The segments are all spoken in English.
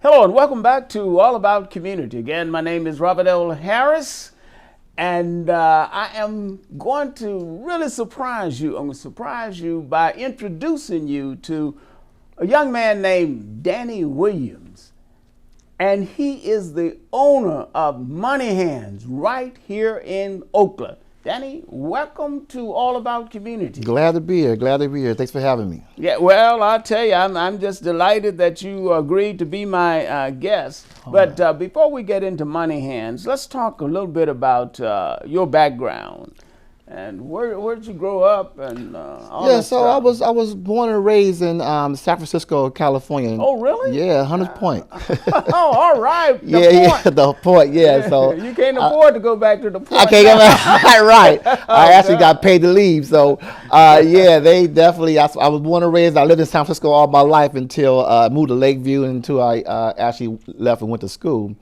Hello and welcome back to All About Community. Again, my name is Robert L. Harris, and I am going to really surprise you. I'm going to surprise you by introducing you to a young man named Danny Williams. And he is the owner of Money Hands right here in Oakland. Danny, welcome to All About Community. Glad to be here. Glad to be here. Thanks for having me. Yeah, well, I'll tell you, I'm just delighted that you agreed to be my guest. But before we get into Money Hands, let's talk a little bit about your background and where did you grow up and all that So stuff. I was born and raised in San Francisco, California. Oh, really? Yeah, Hunters Point. Oh, all right. The yeah, point. the point. Yeah, so you can't afford to go back to the point. I can't get right. I actually God. got paid to leave. So yeah, they definitely. I was born and raised. I lived in San Francisco all my life until I moved to Lakeview until I actually left and went to school.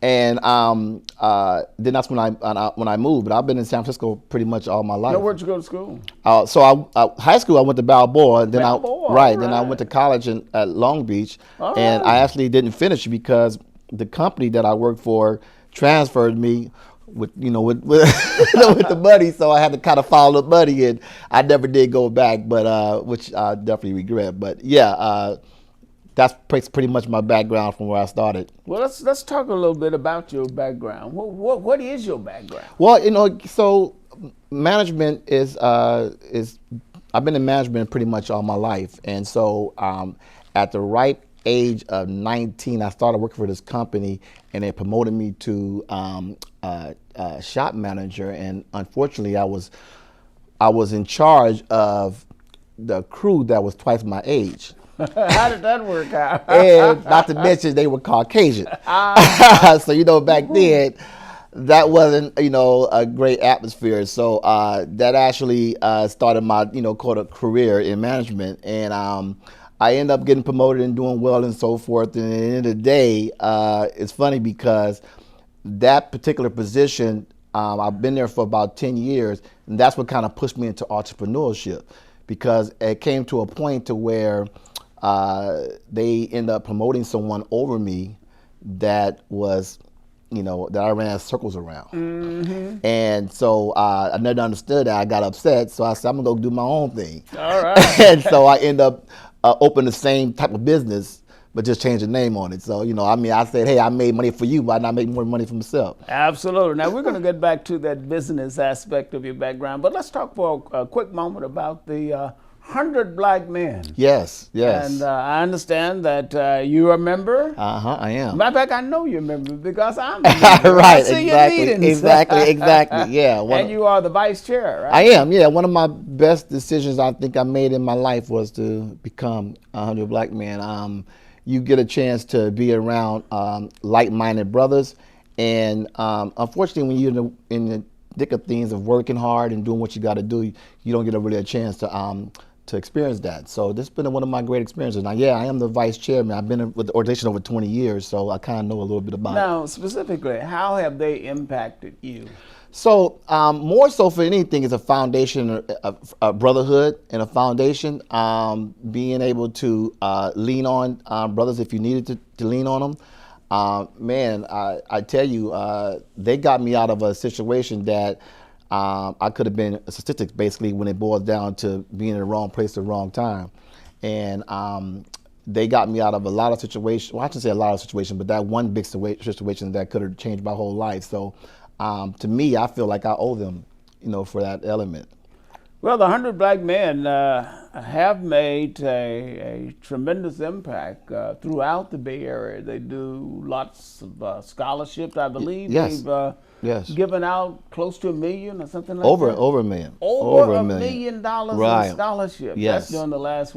And then that's when I moved. But I've been in San Francisco pretty much all my life. Now, where'd you go to school? So high school I went to Balboa. Then Balboa, Then I went to college at Long Beach, All and right. I actually didn't finish because the company that I worked for transferred me with with the money. So I had to kind of follow the money, and I never did go back. But which I definitely regret. But yeah. That's pretty much my background from where I started. Well, let's talk a little bit about your background. What is your background? Well, so management is I've been in management pretty much all my life, and so at the right age of 19, I started working for this company, and they promoted me to shop manager. And unfortunately, I was in charge of the crew that was twice my age. How did that work out? And not to mention they were Caucasian. So back then that wasn't a great atmosphere. So that actually started my career in management, and I ended up getting promoted and doing well and so forth. And at the end of the day, it's funny because that particular position, I've been there for about 10 years, and that's what kind of pushed me into entrepreneurship, because it came to a point to where they end up promoting someone over me that was, that I ran circles around. Mm-hmm. And so I never understood that. I got upset. So I said, I'm going to go do my own thing. All right. And so I end up opening the same type of business, but just change the name on it. So, I said, hey, I made money for you, but I not make more money for myself. Absolutely. Now, we're going to get back to that business aspect of your background, but let's talk for a quick moment about the 100 Black Men. Yes. And I understand that you're a member. I am. Matter of fact, I know you're a member because I'm a member. Right, I see your meetings. exactly. Yeah. And you are the vice chair, right? I am, yeah. One of my best decisions I think I made in my life was to become 100 Black Men. You get a chance to be around like-minded brothers, and unfortunately, when you're in the thick of things of working hard and doing what you got to do, you don't get really a chance to experience that. So this has been one of my great experiences. Now, yeah, I am the vice chairman. I've been with the organization over 20 years, so I kind of know a little bit about it. Now, specifically, how have they impacted you? So more so for anything is a foundation, a brotherhood and a foundation, being able to lean on brothers if you needed to lean on them. Man, I tell you, they got me out of a situation that I could have been a statistic basically when it boils down to being in the wrong place at the wrong time. And they got me out of a lot of situations. Well, I shouldn't say a lot of situations, but that one big situation that could have changed my whole life. So to me, I feel like I owe them, for that element. Well, the 100 Black Men have made a tremendous impact throughout the Bay Area. They do lots of scholarships. I believe Yes. they've given out close to $1 million or something like Over that. Over $1 million. Over $1 million in scholarships. Yes. That's during the last,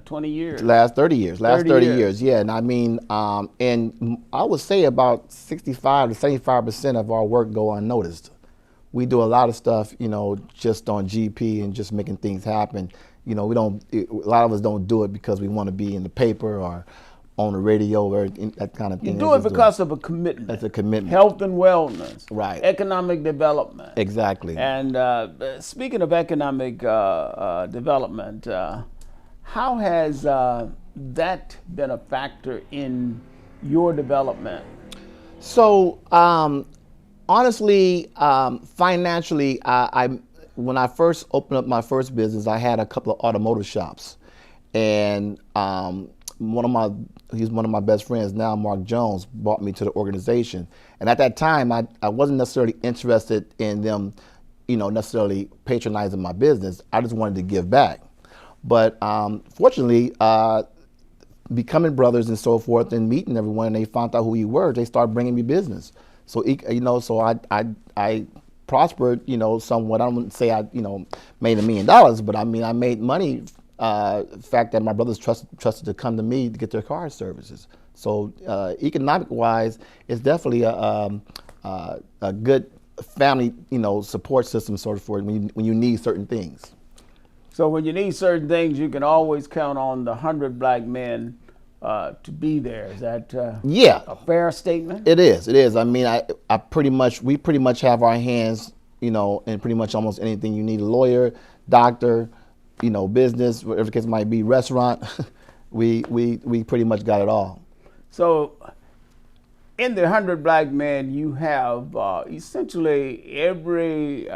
20 years? Last 30 years. 30 years. Yeah. And I mean, and I would say about 65 to 75% of our work go unnoticed. We do a lot of stuff, just on GP and just making things happen. A lot of us don't do it because we want to be in the paper or on the radio or that kind of thing. You do it because of a commitment. That's a commitment. Health and wellness. Right. Economic development. Exactly. And speaking of economic development, how has that been a factor in your development? So honestly, financially, I when I first opened up my first business, I had a couple of automotive shops, and he's one of my best friends now, Mark Jones, brought me to the organization. And at that time, I wasn't necessarily interested in them, necessarily patronizing my business. I just wanted to give back. But fortunately, becoming brothers and so forth, and meeting everyone, and they found out who you were, they started bringing me business. So so I prospered, somewhat. I wouldn't say I made $1 million, but I mean I made money. The fact that my brothers trusted to come to me to get their car services. So economic wise, it's definitely a good family support system sort of for when you need certain things. So when you need certain things, you can always count on the 100 black men to be there. Is that a fair statement? It is. It is. I mean, we pretty much have our hands, in pretty much almost anything you need. A lawyer, doctor, business, whatever the case might be, restaurant. we pretty much got it all. So in the 100 black men, you have essentially every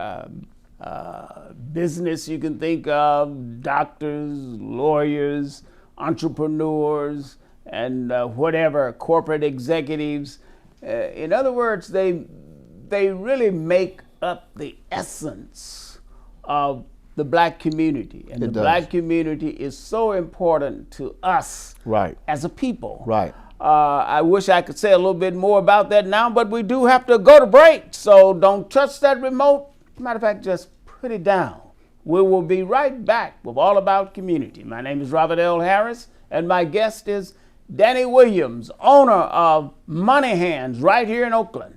business you can think of: doctors, lawyers, entrepreneurs, and whatever, corporate executives. In other words, they really make up the essence of the black community. And the black community is so important to us as a people. Right. I wish I could say a little bit more about that now, but we do have to go to break. So don't touch that remote. Matter of fact, just put it down. We will be right back with All About Community. My name is Robert L. Harris, and my guest is Danny Williams, owner of Money Hands right here in Oakland.